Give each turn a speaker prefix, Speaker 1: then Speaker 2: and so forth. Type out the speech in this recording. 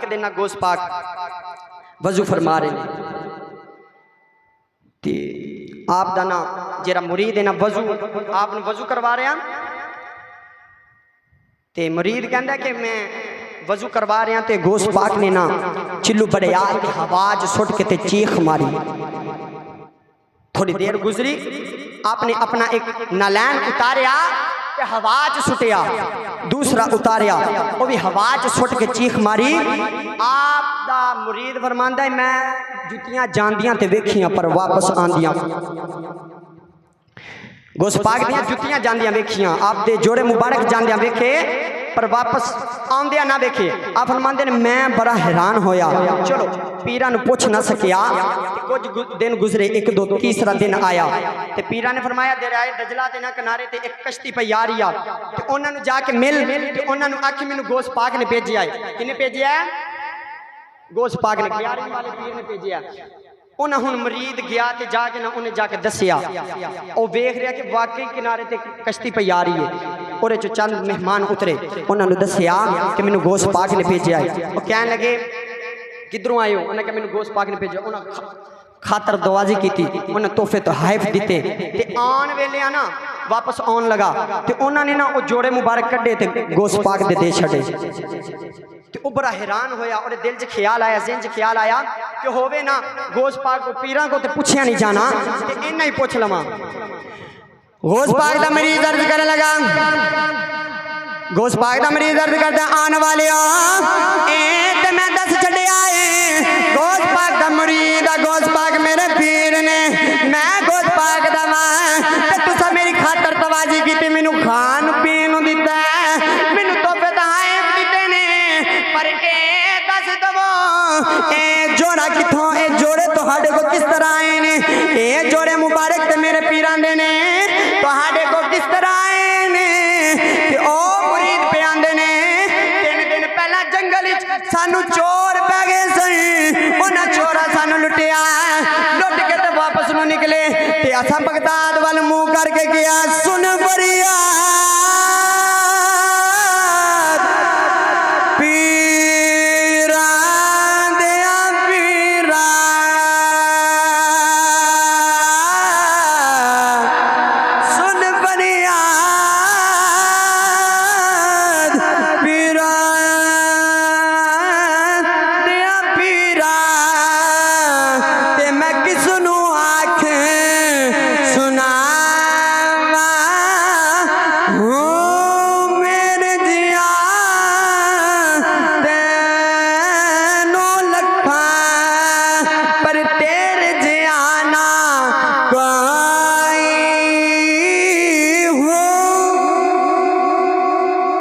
Speaker 1: देना गोस पाक वजू फरमा रहे हैं ते आप दा ना जेरा मुरीद है ना वजू आप वजू करवा रहे हैं ते मुरीद कहता कि मैं वजू करवा रहा ते गोस पाक ने ना चिल्लू बड़े यार ते आवाज सुट के ते चीख मारी। थोड़ी देर गुजरी आपने अपना एक नलैन उतारिया ते हवाज सुटिया, दूसरा उतारिया वो भी हवाज सुट के चीख मारी। आप दा मुरीद फरमांदा है मैं जुतियां जांदियां ते वेखियां पर वापस आंदियां, गोस पाक दियां जुतियां जांदियां वेखियां, आप दे जोड़े मुबारक जांदियां वेखे पर वापस आंदिया ना देखे। आप फरमाते हैं मैं बड़ा हैरान होया, चलो पीरा ने पूछ ना सकिया। कुछ दिन गुजरे, एक दो तीसरा दिन आया ते पीरा ने फरमाया दरियाए दजला दे ना किनारे ते एक कश्ती पे आ रही है ते उन्होंने जाके मिल ते उन्होंने आखी मैनू गोस पाक ने भेजिया है। किने भेजिया है? गोस पाक ने, 11 वाले पीर ने भेजिया। उन्हें हुन मरीद गया ते जाके ना उन्हें जाके दसिया, वो वेख रहा कि वाकई किनारे ते कश्ती पे आ रही है। और चंद मेहमान उतरे, उन्होंने दसिया कि मैनू गोस पाक ने भेजा है। वो कहने लगे किधरों आए हो? उन्हें कहा मैनू गोस पाक ने भेजा। उन्हें खातर दवाजी की, उन्हें तोहफे तो हाइफ दिते ते आन वेले ना वापस आन लगा ते उन्होंने ना वो जोड़े मुबारक कड्डे ते गोस पाक दे छड़े। वो बड़ा हैरान होया और दिल च ख्याल आया, ज़हन च ख्याल आया कि होवे ना गोस पाक को पीरा को तो पूछया नहीं जाना ते इन्ना ही पूछ लवा। गोस पाक दा मरीज दर्द करने लगा, गोस पाक दा मरीज दर्द करता आने वाले ते मैं दस छड़िया गोस पाक दा मुरीद, गोस पाक मेरे पीर ने, मैं गोस पाक दा मां ते तुसा मेरी खातर तवाजी की, मैनू खान पीन दिता, मैनू तोहफे तहाइफ दिते ने, पर ए दस दवो ए जोड़ा किथों, ए जोड़े तुहाडे को किस तरह आए ने? ए जोड़े मुबारक ते मेरे पीरां दे ने, तुहाडे को किस तरह आए ने? ते ओ मुरीद पे आंदे ने 3 दिन पहला जंगल सानू चोर पै गए सी, उन्हां चोरा सानू लुटिया, लुट के ते वापस नू निकले ते असां बगदाद वाल मुंह करके गया। सुन बरिया